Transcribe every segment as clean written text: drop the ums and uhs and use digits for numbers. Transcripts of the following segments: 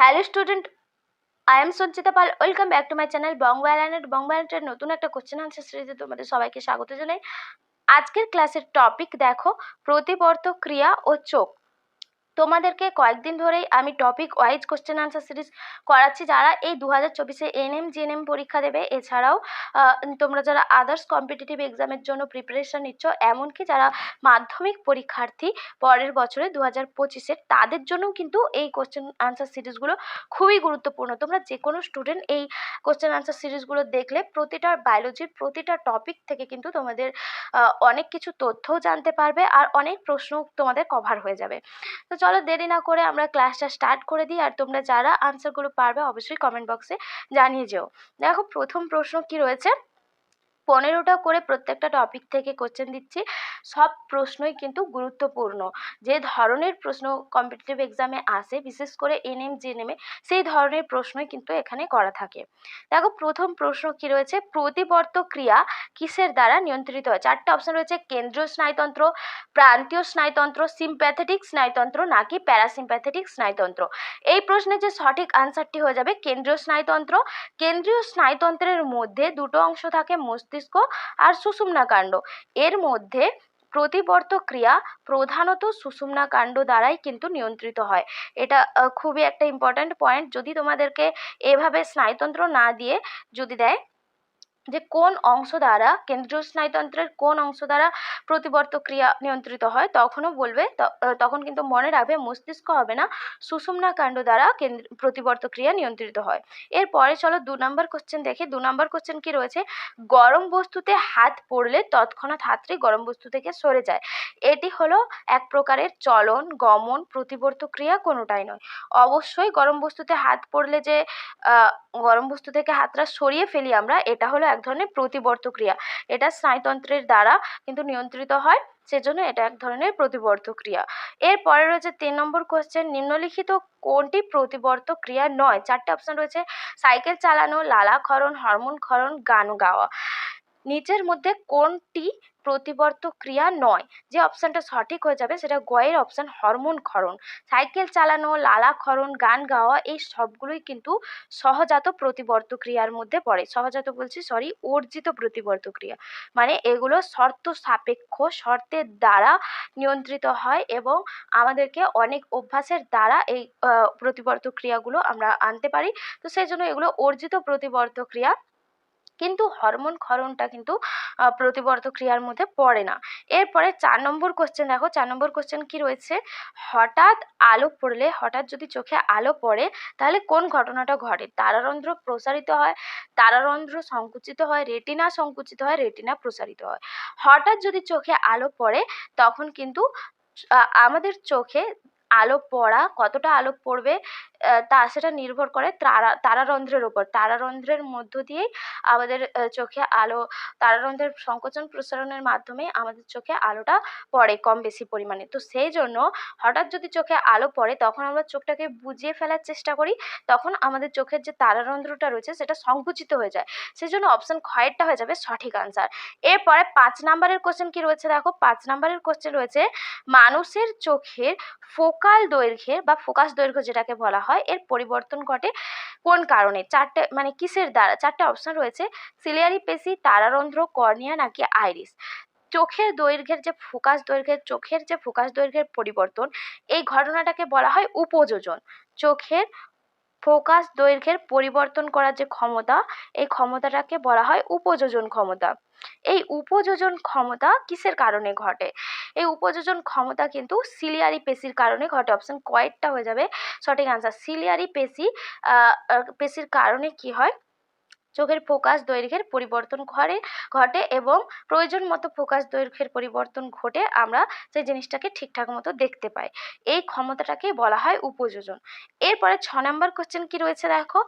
Hello student, I am Sanchita Pal. Welcome back to my channel বঙ্গবায়ানের নতুন একটা কোশ্চেন আনসার সিরিজে তোমাদের সবাইকে স্বাগত জানাই। আজকের ক্লাসের টপিক দেখো, প্রতিবর্তক ক্রিয়া ও চোখ। তোমাদেরকে কয়েকদিন ধরেই আমি topic wise question answer series করাচ্ছি। যারা এই 2024-এ এনএম জিএনএম পরীক্ষা দেবে, এছাড়াও তোমরা যারা আদার্স কম্পিটিটিভ এক্সামের জন্য প্রিপারেশন নিচ্ছ, এমনকি যারা মাধ্যমিক পরীক্ষার্থী পরের বছরে 2025-এর, তাদের জন্য কিন্তু এই কোশ্চেন আনসার সিরিজগুলো খুবই গুরুত্বপূর্ণ। তোমরা যে কোনো স্টুডেন্ট এই কোশ্চেন আনসার সিরিজগুলো দেখলে প্রতিটা বায়োলজির প্রতিটা টপিক থেকে কিন্তু তোমাদের অনেক কিছু তথ্যও জানতে পারবে, আর অনেক প্রশ্ন তোমাদের কভার হয়ে যাবে। তো চলো দেরি না করে আমরা ক্লাসটা স্টার্ট করে দিই। আর তোমরা যারা আনসারগুলো পারবে অবশ্যই কমেন্ট বক্সে জানিয়ে যেও। দেখো, প্রথম প্রশ্ন কি রয়েছে, 15টা করে প্রত্যেকটা টপিক থেকে কোশ্চেন দিচ্ছি। সব প্রশ্নই কিন্তু গুরুত্বপূর্ণ। যে ধরনের প্রশ্ন কম্পিটিটিভ এক্সামে আসে, বিশেষ করে এনএম জিএনএমে, সেই ধরনের প্রশ্নই কিন্তু এখানে করা থাকে। দেখো, প্রথম প্রশ্ন কি রয়েছে, প্রতিবর্তক ক্রিয়া কিসের দ্বারা নিয়ন্ত্রিত হয়? 4টে অপশন রয়েছে, কেন্দ্রীয় স্নায়ুতন্ত্র, প্রান্তীয় স্নায়ুতন্ত্র, সিম্প্যাথেটিক স্নায়ুতন্ত্র নাকি প্যারাসিম্প্যাথেটিক স্নায়ুতন্ত্র। এই প্রশ্নের যে সঠিক আনসারটি হয়ে যাবে কেন্দ্রীয় স্নায়ুতন্ত্র। কেন্দ্রীয় স্নায়ুতন্ত্রের মধ্যে দুটো অংশ থাকে, মস্তিষ্ক আর সুষুম্না কাণ্ড। এর মধ্যে প্রতিবর্তক ক্রিয়া প্রধানত সুষুম্না কাণ্ড দ্বারাই কিন্তু নিয়ন্ত্রিত হয়। এটা খুবই একটা ইম্পর্ট্যান্ট পয়েন্ট। যদি তোমাদেরকে এভাবে স্নায়ুতন্ত্র না দিয়ে যদি দেয় যে কোন অংশ দ্বারা, কেন্দ্রীয় স্নায়ুতন্ত্রের কোন অংশ দ্বারা প্রতিবর্তক ক্রিয়া নিয়ন্ত্রিত হয়, তখনও বলবে, তখন কিন্তু মনে রাখবে মস্তিষ্ক হবে না, সুষুম্না কাণ্ড দ্বারা প্রতিবর্তক ক্রিয়া নিয়ন্ত্রিত হয়। এরপরে চলো 2 নম্বর কোশ্চেন দেখে। 2 নম্বর কোশ্চেন কি রয়েছে, গরম বস্তুতে হাত পড়লে তৎক্ষণাৎ হাতটি গরম বস্তু থেকে সরে যায়। এটি হলো এক প্রকারের চলন, গমন, প্রতিবর্তক ক্রিয়া কোনোটাই নয়। অবশ্যই গরম বস্তুতে হাত পড়লে যে গরম বস্তু থেকে হাতটা সরিয়ে ফেলি আমরা, এটা হলো এক ধরনের প্রতিবর্তক ক্রিয়া। এটা স্নায়ুতন্ত্রের দ্বারা কিন্তু নিয়ন্ত্রিত হয়, সেজন্য এটা এক ধরনের প্রতিবর্তক ক্রিয়া। এরপরে রয়েছে 3 নম্বর কোশ্চেন, নিম্নলিখিত কোনটি প্রতিবর্তক ক্রিয়া নয়? 4টে অপশন রয়েছে, সাইকেল চালানো, লালা ক্ষরণ, হরমোন ক্ষরণ, গান গাওয়া। নিচের মধ্যে কোনটি প্রতিবর্তক ক্রিয়া নয়? যে অপশনটা সঠিক হয়ে যাবে সেটা গয়ের অপশন, হরমোন ক্ষরণ। সাইকেল চালানো, লালা ক্ষরণ, গান গাওয়া, এই সবগুলোই কিন্তু সহজাত প্রতিবর্তক ক্রিয়ার মধ্যে পড়ে। সহজাত বলছি, সরি, অর্জিত প্রতিবর্তক ক্রিয়া। মানে এগুলো শর্ত সাপেক্ষ, শর্তের দ্বারা নিয়ন্ত্রিত হয়, এবং আমাদেরকে অনেক অভ্যাসের দ্বারা এই প্রতিবর্তক ক্রিয়াগুলো আমরা আনতে পারি। তো সেই জন্য এগুলো অর্জিত প্রতিবর্তক ক্রিয়া, কিন্তু হরমোন ক্ষরণটা কিন্তু প্রতিবর্তক ক্রিয়ার মধ্যে পড়ে না। এরপরে 4 নম্বর কোশ্চেন দেখো। 4 নম্বর কোশ্চেন কি রয়েছে, হঠাৎ আলো পড়লে, হঠাৎ যদি চোখে আলো পড়ে তাহলে কোন ঘটনাটা ঘটে? তারারন্ধ্র প্রসারিত হয়, তারারন্ধ্র সংকুচিত হয়, রেটিনা সংকুচিত হয়, রেটিনা প্রসারিত হয়। হঠাৎ যদি চোখে আলো পড়ে তখন কিন্তু আমাদের চোখে আলো পড়া, কতটা আলো পড়বে সেটা নির্ভর করে তারারন্ধ্রের ওপর। তারারন্ধ্রের মধ্য দিয়েই আমাদের চোখে আলো, তারারন্ধ্রের সংকোচন প্রসারণের মাধ্যমে আমাদের চোখে আলোটা পড়ে কম বেশি পরিমাণে। তো সেই জন্য হঠাৎ যদি চোখে আলো পড়ে তখন আমরা চোখটাকে বুজিয়ে ফেলার চেষ্টা করি, তখন আমাদের চোখের যে তারারন্ধ্রটা রয়েছে সেটা সংকুচিত হয়ে যায়। সেই জন্য অপশন ক্ষয়েরটা হয়ে যাবে সঠিক আনসার। এরপরে 5 নম্বরের কোশ্চেন কি রয়েছে দেখো। 5 নম্বরের কোশ্চেন রয়েছে, মানুষের চোখের ফোকাল দৈর্ঘ্যের বা ফোকাস দৈর্ঘ্য যেটাকে বলা হয়, এর পরিবর্তন ঘটে কোন কারণে? 4টে মানে কিসের দ্বারা? 4টে অপশন রয়েছে, সিলিয়ারি পেশি, তারারন্ধ্র, কর্নিয়া নাকি আইরিস। চোখের দৈর্ঘ্যের যে ফোকাস দৈর্ঘ্যের, চোখের যে ফোকাস দৈর্ঘ্যের পরিবর্তন, এই ঘটনাটাকে বলা হয় উপযোজন। চোখের ফোকাস দৈর্ঘ্যের পরিবর্তন করার যে ক্ষমতা, এই ক্ষমতাটাকে বলা হয় উপযোজন ক্ষমতা। এই উপযোজন ক্ষমতা কিসের কারণে ঘটে? এই উপযোজন ক্ষমতা কিন্তু সিলিয়ারি পেশির কারণে ঘটে। অপশন কয়েকটা হয়ে যাবে সঠিক আনসার। সিলিয়ারি পেশির কারণে কি হয়, চোখের ফোকাস দৈর্ঘ্যের পরিবর্তন ঘটে এবং প্রয়োজন মতো ফোকাস দৈর্ঘ্যের পরিবর্তন ঘটে আমরা সেই জিনিসটাকে ঠিকঠাক মতো দেখতে পাই। এই ক্ষমতাটাকে বলা হয় উপযোজন। এরপরে 6 নম্বর কোশ্চেন কি রয়েছে দেখো,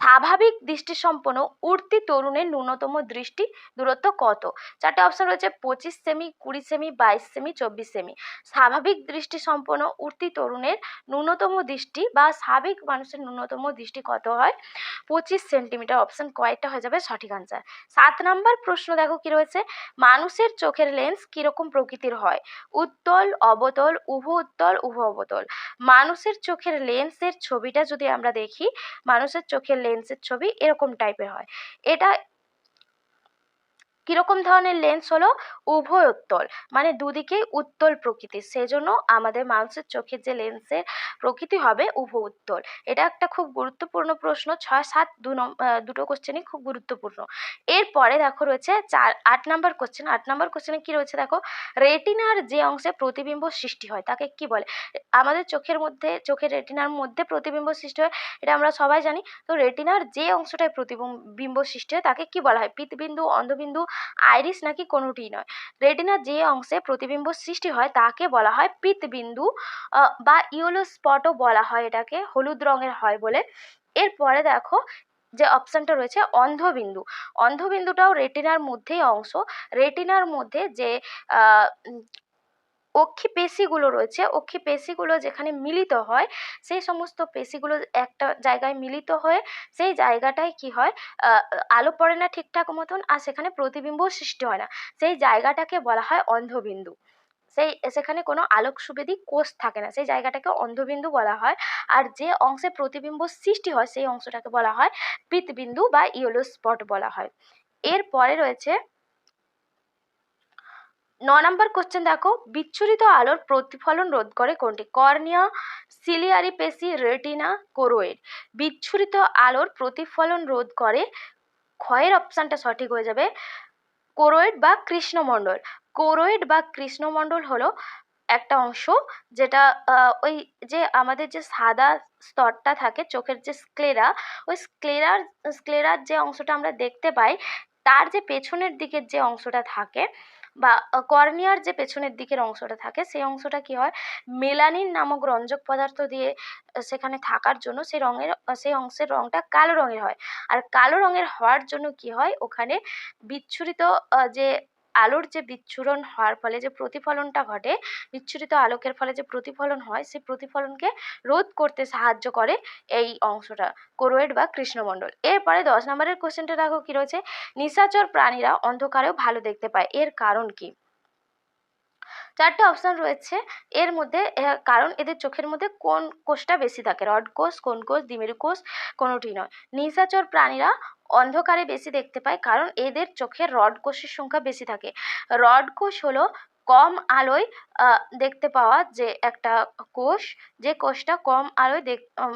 স্বাভাবিক দৃষ্টিসম্পন্ন উঠতি তরুণের ন্যূনতম দৃষ্টি দূরত্ব কত? চারটে অপশন রয়েছে 25 সেমি, 20 সেমি, 22 সেমি, 24 সেমি। স্বাভাবিক দৃষ্টিসম্পন্ন উঠতি তরুণের ন্যূনতম দৃষ্টি বা স্বাভাবিক মানুষের ন্যূনতম দৃষ্টি কত হয়? 25 সেন্টিমিটার। অপশন কয়েকটা হয়ে যাবে সঠিক আনসার। 7 নাম্বার প্রশ্ন দেখো কি রয়েছে, মানুষের চোখের লেন্স কিরকম প্রকৃতির হয়? উত্তল, অবতল, উভু উত্তল, উভু অবতল। মানুষের চোখের লেন্সের ছবিটা যদি আমরা দেখি, মানুষের চোখের লেন্সের ছবি এরকম টাইপের হয়। এটা কিরকম ধরনের লেন্স হলো? উভয় উত্তল, মানে দুদিকেই উত্তল প্রকৃতির, সেই জন্য আমাদের মানুষের চোখের যে লেন্সের প্রকৃতি হবে উভয় উত্তল। এটা একটা খুব গুরুত্বপূর্ণ প্রশ্ন, 6, 7 দুটো কোশ্চেনই খুব গুরুত্বপূর্ণ। এরপরে দেখো রয়েছে 8 নাম্বার কোশ্চেন। 8 নাম্বার কোশ্চেনে কি রয়েছে দেখো, রেটিনার যে অংশে প্রতিবিম্ব সৃষ্টি হয় তাকে কি বলে? আমাদের চোখের মধ্যে, চোখের রেটিনার মধ্যে প্রতিবিম্ব সৃষ্টি হয়, এটা আমরা সবাই জানি। তো রেটিনার যে অংশটায় প্রতিবিম্ব সৃষ্টি হয় তাকে কি বলা হয়? পীতবিন্দু, অন্ধবিন্দু, আইরিস, নাকি কোনোটিই নয়? রেটিনার যে অংশে প্রতিবিম্ব সৃষ্টি হয় তাকে বলা হয় পীতবিন্দু বা ইয়েলো স্পটও বলা হয়, এটাকে হলুদ রঙের হয় বলে। এরপরে দেখো যে অপশনটা রয়েছে অন্ধবিন্দু। অন্ধবিন্দুটাও রেটিনার মধ্যেই অংশ। রেটিনার মধ্যে যে অক্ষি পেশিগুলো রয়েছে, অক্ষি পেশিগুলো যেখানে মিলিত হয়, সেই সমস্ত পেশিগুলো একটা জায়গায় মিলিত হয়ে সেই জায়গাটায় কি হয়, আলো পড়ে না ঠিকঠাক মতন, আর সেখানে প্রতিবিম্ব সৃষ্টি হয় না, সেই জায়গাটাকে বলা হয় অন্ধবিন্দু। সেখানে কোনো আলোক সুবেদী কোষ থাকে না, সেই জায়গাটাকে অন্ধবিন্দু বলা হয়। আর যে অংশে প্রতিবিম্ব সৃষ্টি হয় সেই অংশটাকে বলা হয় পীতবিন্দু বা ইয়েলো স্পট বলা হয়। এরপরে রয়েছে 9 নাম্বার কোশ্চেন দেখো, বিচ্ছুরিত আলোর প্রতিফলন রোধ করে কোনটি? কর্নিয়া, সিলিয়ারি পেশি, রেটিনা, কোরোয়েড। বিচ্ছুরিত আলোর প্রতিফলন রোধ করে, ক্ষয়ের অপশানটা সঠিক হয়ে যাবে কোরোয়েড বা কৃষ্ণমণ্ডল। কোরোয়েড বা কৃষ্ণমণ্ডল হলো একটা অংশ যেটা ওই যে আমাদের যে সাদা স্তরটা থাকে চোখের, যে স্ক্লেরা, ওই স্ক্লেরার যে অংশটা আমরা দেখতে পাই, তার যে পেছনের দিকের যে অংশটা থাকে বা কর্নিয়ার যে পেছনের দিকের অংশটা থাকে, সেই অংশটা কি হয়, মেলানিন নামক রঞ্জক পদার্থ দিয়ে সেখানে থাকার জন্য সেই অংশের রংটা কালো রঙের হয়। আর কালো রঙের হওয়ার জন্য কি হয়, ওখানে বিচ্ছুরিত যে আলোর যে বিচ্ছুরণ হওয়ার ফলে যে প্রতিফলনটা ঘটে, বিচ্ছুরিত আলোকের ফলে যে প্রতিফলন হয়, সেই প্রতিফলনকে রোধ করতে সাহায্য করে এই অংশটা, কোরোয়েড বা কৃষ্ণমণ্ডল। এরপরে 10 নম্বরের কোশ্চেনটা দেখো কি রয়েছে, নিশাচর প্রাণীরা অন্ধকারেও ভালো দেখতে পায়, এর কারণ কি? চারটে অপশন রয়েছে এর মধ্যে, কারণ এদের চোখের মধ্যে কোন কোষটা বেশি থাকে? রড কোষ, কোন কোষ, দ্বিমেরু কোষ, কোনোটি নয়। নিশাচর প্রাণীরা অন্ধকারে বেশি দেখতে পায় কারণ এদের চোখে রড কোষের সংখ্যা বেশি থাকে। রড কোষ হলো কম আলোয় দেখতে পাওয়া যে একটা কোষ, যে কোষটা কম আলোয়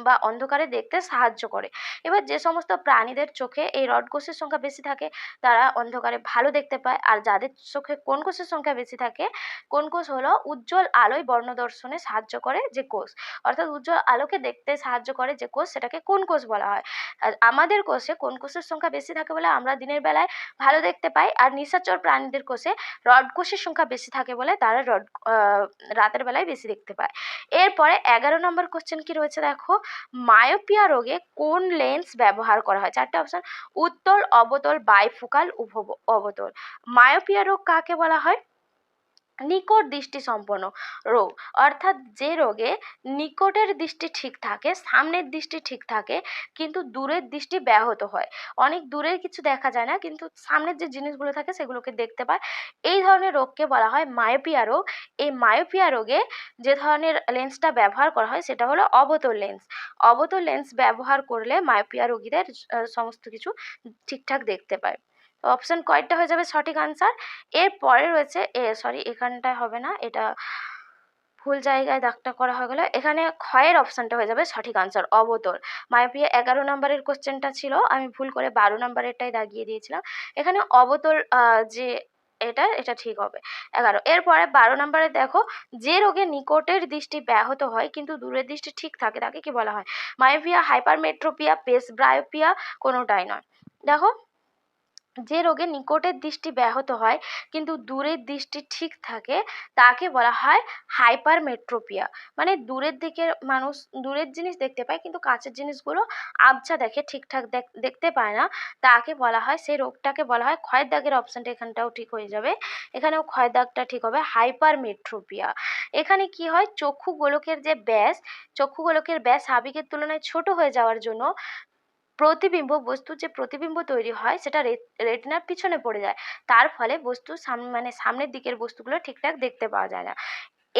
বা অন্ধকারে দেখতে সাহায্য করে। এবার যে সমস্ত প্রাণীদের চোখে এই রড কোষের সংখ্যা বেশি থাকে তারা অন্ধকারে ভালো দেখতে পায়, আর যাদের চোখে কোন কোষের সংখ্যা বেশি থাকে, কোন কোষ হলো উজ্জ্বল আলোয় বর্ণদর্শনে সাহায্য করে যে কোষ, অর্থাৎ উজ্জ্বল আলোকে দেখতে সাহায্য করে যে কোষ, সেটাকে কোন কোষ বলা হয়। আর আমাদের কোষে কোন কোষের সংখ্যা বেশি থাকে বলে আমরা দিনের বেলায় ভালো দেখতে পাই, আর নিশাচর প্রাণীদের কোষে রড কোষের সংখ্যা বেশি থাকে বলে তারা রাতের বেলায় বেশি দেখতে পায়। এরপরে 11 নম্বর কোশ্চেন কি রয়েছে দেখো, মায়োপিয়া রোগে কোন লেন্স ব্যবহার করা হয়? চারটে অপশন, উত্তল, অবতল, বাইফোকাল, অবতল। মায়োপিয়া রোগ কাকে বলা হয়? নিকট দৃষ্টি সম্পন্ন রোগ, অর্থাৎ যে রোগে নিকটের দৃষ্টি ঠিক থাকে, সামনের দৃষ্টি ঠিক থাকে, কিন্তু দূরের দৃষ্টি ব্যাহত হয়, অনেক দূরের কিছু দেখা যায় না কিন্তু সামনের যে জিনিসগুলো থাকে সেগুলোকে দেখতে পায়, এই ধরনের রোগকে বলা হয় মায়োপিয়া রোগ। এই মায়োপিয়া রোগে যে ধরনের লেন্সটা ব্যবহার করা হয় সেটা হলো অবতল লেন্স। অবতল লেন্স ব্যবহার করলে মায়োপিয়া রোগীদের সমস্ত কিছু ঠিকঠাক দেখতে পায়। অপশন কয়টা হয়ে যাবে সঠিক আনসার? এরপরে রয়েছে সরি, এখানটায় হবে না, এটা ভুল জায়গায় দাগটা করা হয়ে গেল, এখানে ক্ষয়ের অপশনটা হয়ে যাবে সঠিক আনসার, অবতল। মায়োপিয়া 11 নম্বরের কোশ্চেনটা ছিল, আমি ভুল করে 12 নম্বরেরটাই দাগিয়ে দিয়েছিলাম, এখানে অবতল যে এটা ঠিক হবে 11। এরপরে 12 নম্বরে দেখো, যে রোগে নিকটের দৃষ্টি ব্যাহত হয় কিন্তু দূরের দৃষ্টি ঠিক থাকে তাকে কি বলা হয়? মায়োপিয়া, হাইপারমেট্রোপিয়া, পেসব্রায়োপিয়া, কোনোটাই নয়। দেখো যে রোগে নিকটের দৃষ্টি ব্যাহত হয় কিন্তু দূরের দৃষ্টি ঠিক থাকে তাকে বলা হয় হাইপারমেট্রোপিয়া। মানে দূরের দিকের মানুষ দূরের জিনিস দেখতে পায় কিন্তু কাছের জিনিসগুলো আবছা দেখে, ঠিকঠাক দেখতে পায় না, তাকে বলা হয়, সেই রোগটাকে বলা হয়, ক্ষয়ের দাগের অপশনটা এখানটাও ঠিক হয়ে যাবে, এখানেও ক্ষয়ের দাগটা ঠিক হবে, হাইপারমেট্রোপিয়া। এখানে কি হয়, চক্ষু গোলকের যে ব্যাস, চক্ষু গোলকের ব্যাস স্বাভাবিকের তুলনায় ছোট হয়ে যাওয়ার জন্য প্রতিবিম্ব, বস্তুর যে প্রতিবিম্ব তৈরি হয় সেটা রেটিনার পিছনে পড়ে যায়, তার ফলে বস্তু মানে সামনের দিকের বস্তুগুলো ঠিকঠাক দেখতে পাওয়া যায় না।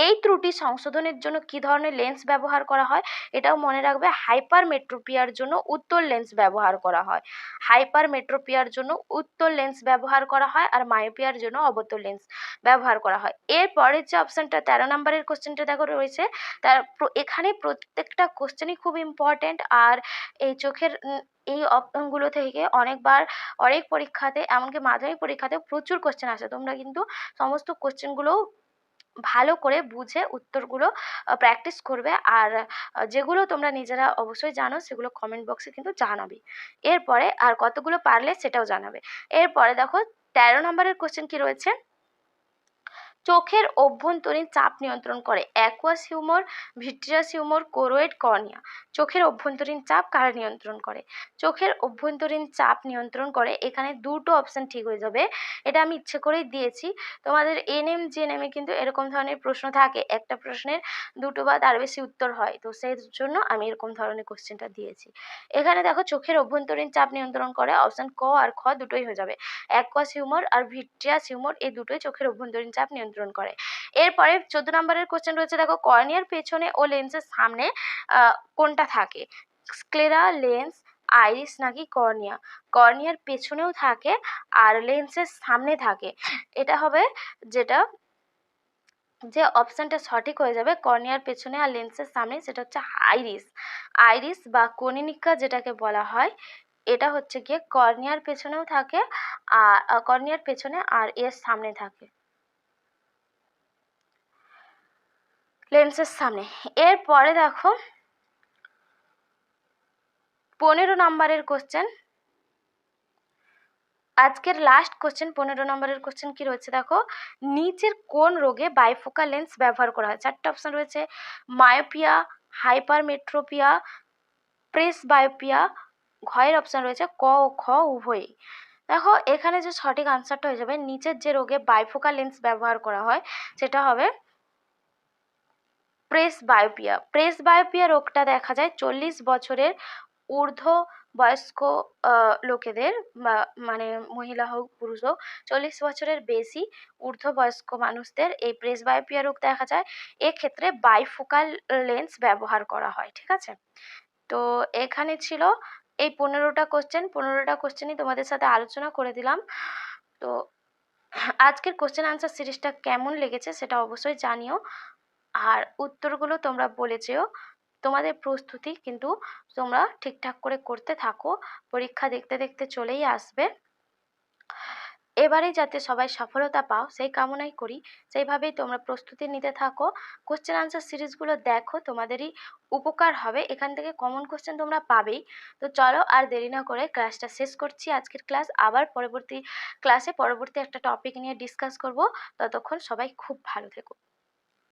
এই ত্রুটি সংশোধনের জন্য কি ধরনের লেন্স ব্যবহার করা হয়, এটাও মনে রাখবে, হাইপারমেট্রোপিয়ার জন্য উত্তল লেন্স ব্যবহার করা হয়, হাইপারমেট্রোপিয়ার জন্য উত্তল লেন্স ব্যবহার করা হয়, আর মায়োপিয়ার জন্য অবতল লেন্স ব্যবহার করা হয়। এরপরের যে অপশনটা 13 নম্বরের কোশ্চেনটা দেখো রয়েছে, তার এখানে প্রত্যেকটা কোশ্চেনই খুব ইম্পর্টেন্ট, আর এই চোখের এই অপশনগুলো থেকে অনেকবার অনেক পরীক্ষাতে, এমনকি মাধ্যমিক পরীক্ষাতে প্রচুর কোশ্চেন আসে, তোমরা কিন্তু সমস্ত কোশ্চেনগুলো ভালো করে বুঝে উত্তরগুলো প্র্যাকটিস করবে, আর যেগুলো তোমরা নিজেরা অবশ্যই জানো সেগুলো কমেন্ট বক্সে কিন্তু জানাবে। এরপরে আর কতগুলো পারলে সেটাও জানাবে। এরপরে দেখো 13 নম্বরের কোশ্চেন কি রয়েছে, চোখের অভ্যন্তরীণ চাপ নিয়ন্ত্রণ করে aqueous humour, vitreous humour, choroid, cornea. চোখের অভ্যন্তরীণ চাপ কারা নিয়ন্ত্রণ করে, চোখের অভ্যন্তরীণ চাপ নিয়ন্ত্রণ করে, এখানে দুটো অপশন ঠিক হয়ে যাবে, এটা আমি ইচ্ছে করেই দিয়েছি, তোমাদের এনএম জেএনএমে কিন্তু এরকম ধরনের প্রশ্ন থাকে, একটা প্রশ্নের দুটো বা তার বেশি উত্তর হয়, তো সেই জন্য আমি এরকম ধরনের কোশ্চেনটা দিয়েছি। এখানে দেখো চোখের অভ্যন্তরীণ চাপ নিয়ন্ত্রণ করে, অপশন ক আর খ দুটোই হয়ে যাবে, অ্যাকুয়াস হিউমার আর ভিট্রিয়াস হিউমার, এই দুটোই চোখের অভ্যন্তরীণ চাপ নিয়ন্ত্রণ করে। এরপরে 14 নম্বরের কোশ্চেন রয়েছে, দেখো কর্নিয়ার পেছনে ও লেন্সের সামনে কোনটা থাকে, স্ক্লেরা, লেন্স, আইরিস নাকি কর্নিয়া। কর্নিয়ার পেছনেও থাকে আর লেন্সের সামনে থাকে, এটা হবে যেটা, যে অপশনটা সঠিক হয়ে যাবে কর্নিয়ার পেছনে আর লেন্সের সামনে, সেটা হচ্ছে আইরিস। আইরিস বা কনীনিকা যেটাকে বলা হয়, এটা হচ্ছে গিয়ে কর্নিয়ার পেছনেও থাকে, আর কর্নিয়ার পেছনে আর এর সামনে থাকে, লেন্সের সামনে। এরপরে দেখো 15 নম্বরের কোশ্চেন, আজকের লাস্ট কোশ্চেন 15 নম্বরের কোশ্চেন কি রয়েছে দেখো, নিচের কোন রোগে বাইফোকাল লেন্স ব্যবহার করা হয়, চারটে অপশন রয়েছে, মায়োপিয়া, হাইপারমেট্রোপিয়া, প্রেসবায়োপিয়া, ঘয়ের অপশন রয়েছে ক ও খ উভয়ই। দেখো এখানে যে সঠিক আনসারটা হয়ে যাবে, নিচের যে রোগে বাইফোকাল লেন্স ব্যবহার করা হয় সেটা হবে প্রেসবায়োপিয়া। প্রেসবায়োপিয়া রোগটা দেখা যায় 40 বছরের ঊর্ধ্ব বয়স্ক লোকেদের, মানে মহিলা হোক পুরুষ হোক, 40 বছরের বেশি ঊর্ধ্ববয়স্ক মানুষদের এই প্রেসবায়োপিয়া রোগ দেখা যায়, এক্ষেত্রে বাইফোকাল লেন্স ব্যবহার করা হয়, ঠিক আছে। তো এখানে ছিল এই 15টা কোশ্চেন, 15টা কোশ্চেনই তোমাদের সাথে আলোচনা করে দিলাম। তো আজকের কোশ্চেন আনসার সিরিজটা কেমন লেগেছে সেটা অবশ্যই জানিও, আর উত্তরগুলো তোমরা বলে যেও, তোমাদের প্রস্তুতি কিন্তু তোমরা ঠিকঠাক করে করতে থাকো, পরীক্ষা দেখতে দেখতে চলেই আসবে, এবারে যাতে সবাই সফলতা পাও সেই কামনাই করি, সেইভাবেই তোমরা প্রস্তুতি নিতে থাকো, কোশ্চেন আনসার সিরিজগুলো দেখো, তোমাদেরই উপকার হবে, এখান থেকে কমন কোশ্চেন তোমরা পাবেই। তো চলো আর দেরি না করে ক্লাসটা শেষ করছি, আজকের ক্লাস আবার পরবর্তী ক্লাসে পরবর্তী একটা টপিক নিয়ে ডিসকাস করব, ততক্ষণ সবাই খুব ভালো থেকো।